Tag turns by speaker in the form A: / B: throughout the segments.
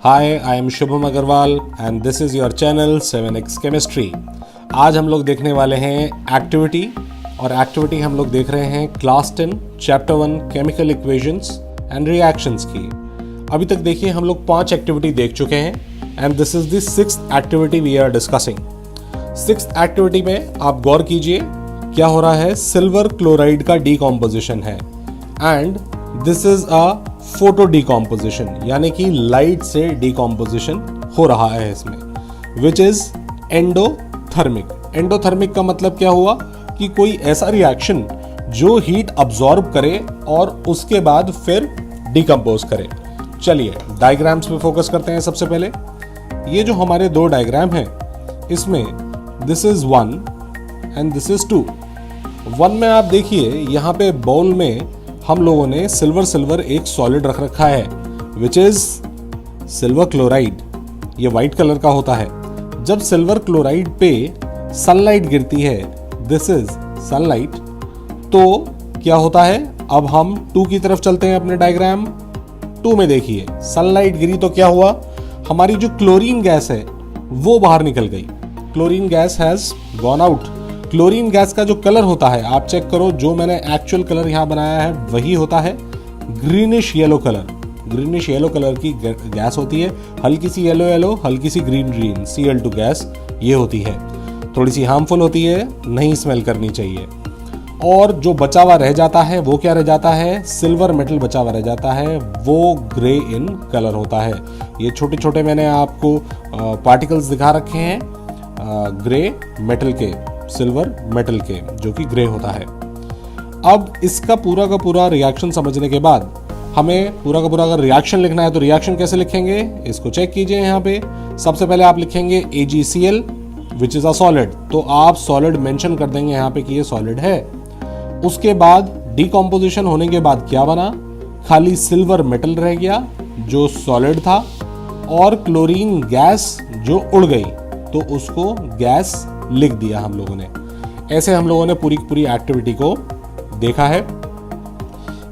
A: Hi, I am Shubham Agrawal and this is your channel 7x chemistry. आज हम लोग देखने वाले हैं एक्टिविटी, और एक्टिविटी हम लोग देख रहे हैं class 10 chapter 1 chemical equations and reactions की। अभी तक देखिए हम लोग 5 एक्टिविटी देख चुके हैं and this is the 6th activity we are discussing. 6th activity में आप गौर कीजिए क्या हो रहा है। सिल्वर क्लोराइड का डीकॉम्पोजिशन है and this is a photo decomposition, यानी कि लाइट से डीकॉम्पोजिशन हो रहा है इसमें, विच इज एंडोथर्मिक। एंडोथर्मिक का मतलब क्या हुआ कि कोई ऐसा रिएक्शन जो हीट अब्सॉर्ब करे और उसके बाद फिर डिकम्पोज करे। चलिए डायग्राम्स पे फोकस करते हैं। सबसे पहले ये जो हमारे 2 डायग्राम हैं, इसमें this is 1 and this is 2। 1 में आप देखिए यहाँ पे बाउल में हम लोगों ने सिल्वर एक सॉलिड रख रखा है विच इज सिल्वर क्लोराइड। ये व्हाइट कलर का होता है। जब सिल्वर क्लोराइड पे सनलाइट गिरती है, दिस इज सनलाइट, तो क्या होता है। अब हम 2 की तरफ चलते हैं अपने डायग्राम। 2 में देखिए सनलाइट गिरी तो क्या हुआ, हमारी जो क्लोरीन गैस है वो बाहर निकल गई। Chlorine gas has gone out. Chlorine gas का जो कलर होता है, आप चेक करो, जो मैंने एक्चुअल कलर यहाँ बनाया है वही होता है greenish yellow colour. Greenish yellow colour की गैस होती है, हल्की सी येलो, हल्की सी ग्रीन Cl2 गैस ये होती है। थोड़ी सी हार्मफुल होती है, नहीं स्मेल करनी चाहिए। और जो बचा हुआ रह जाता है वो क्या रह जाता है, सिल्वर मेटल बचा हुआ रह जाता है, वो ग्रे इन कलर होता है। ये छोटे छोटे मैंने आपको पार्टिकल्स दिखा रखे हैं ग्रे मेटल के, सिल्वर मेटल के, जो कि ग्रे होता है। अब इसका पूरा का पूरा रिएक्शन समझने के बाद हमें पूरा का पूरा अगर रिएक्शन लिखना है तो रिएक्शन कैसे लिखेंगे, इसको चेक कीजिए। यहाँ पे सबसे पहले आप लिखेंगे AgCl which is a solid, तो आप सॉलिड मेंशन कर देंगे यहाँ पे कि ये सॉलिड है। उसके बाद डीकॉम्पोजिशन होने के बाद क्या बना, खाली सिल्वर मेटल रह गया जो सॉलिड था, और क्लोरीन गैस जो उड़ गई, तो उसको गैस लिख दिया हम लोगों ने। ऐसे हम लोगों ने पूरी पूरी एक्टिविटी को देखा है।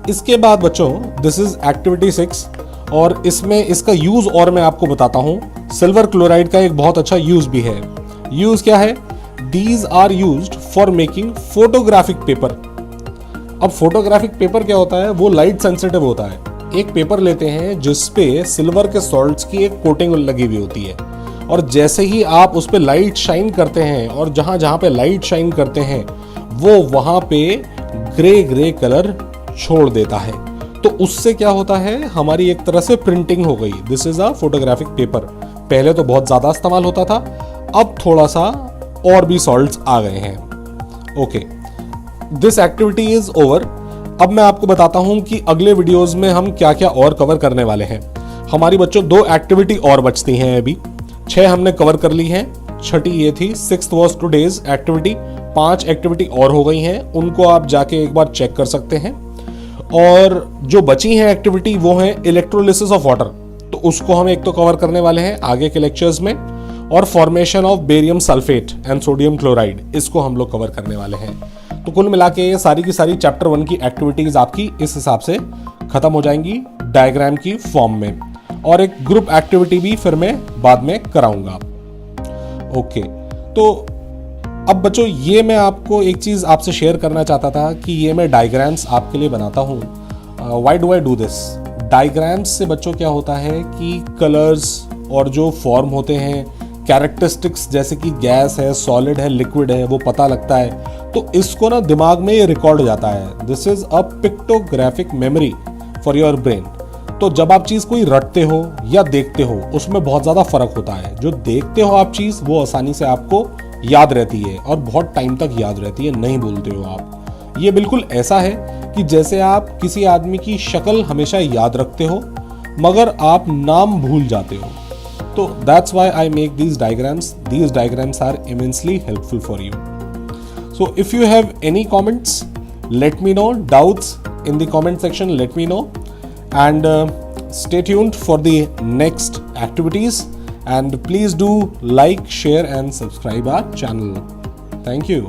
A: इसके बाद बच्चों दिस इज एक्टिविटी 6, और इसमें इसका यूज और मैं आपको बताता हूं। सिल्वर क्लोराइड का एक बहुत अच्छा यूज भी है। यूज क्या है, these are used for making photographic paper. अब फोटोग्राफिक पेपर क्या होता है, वो लाइट सेंसिटिव होता है। एक पेपर लेते हैं जिसपे सिल्वर के सॉल्ट्स की एक कोटिंग लगी हुई होती है, और जैसे ही आप उस पे लाइट शाइन करते हैं, और जहां जहां पे लाइट शाइन करते हैं वो वहां पे ग्रे कलर छोड़ देता है। तो उससे क्या होता है, हमारी एक तरह से प्रिंटिंग हो गई। This is a photographic paper. पहले तो बहुत ज्यादा इस्तेमाल होता था, अब थोड़ा सा और भी सॉल्ट्स आ गए हैं। Okay, this activity is over. अब मैं आपको बताता हूं कि अगले वीडियोस में हम क्या क्या और कवर करने वाले हैं। हमारी बच्चों 2 एक्टिविटी और बचती हैं अभी। 6 हमने कवर कर ली हैं, 6ठी ये थी। 6th was today's activity. 5 activity और हो गई हैं, उनको आप जाके एक बार चेक कर सकते हैं। और जो बची हैं एक्टिविटी वो है इलेक्ट्रोलिसिस ऑफ वाटर, तो उसको हम एक तो कवर करने वाले हैं आगे के लेक्चर्स में, और formation of barium sulphate and sodium chloride, इसको हम लोग कवर करने वाले हैं। तो कुल मिला के ये सारी की सारी चैप्टर 1 की एक्टिविटीज आपकी इस हिसाब से खत्म हो जाएंगी डायग्राम की फॉर्म में, और एक ग्रुप एक्टिविटी भी फिर मैं बाद में कराऊंगा। ओके, तो अब बच्चों ये मैं आपको एक चीज आपसे शेयर करना चाहता था कि ये मैं डायग्राम्स आपके लिए बनाता हूँ। Why do I do this? Diagrams से बच्चों क्या होता है कि कलर्स और जो फॉर्म होते हैं, कैरेक्टरिस्टिक्स, जैसे कि गैस है, सॉलिड है, लिक्विड है, वो पता लगता है। तो इसको ना दिमाग में ये रिकॉर्ड हो जाता है। This is a pictographic memory for your brain. तो जब आप चीज कोई रटते हो या देखते हो, उसमें बहुत ज्यादा फर्क होता है। जो देखते हो आप चीज, वो आसानी से आपको याद रहती है और बहुत टाइम तक याद रहती है, नहीं भूलते हो आप। ये बिल्कुल ऐसा है कि जैसे आप किसी आदमी की शक्ल हमेशा याद रखते हो मगर आप नाम भूल जाते हो। तो that's why I make these diagrams. These diagrams are immensely helpful for you. So if you have any comments, let me know. Doubts in the comment section, let me know, and stay tuned for the next activities, and please do like, share and subscribe our channel. Thank you.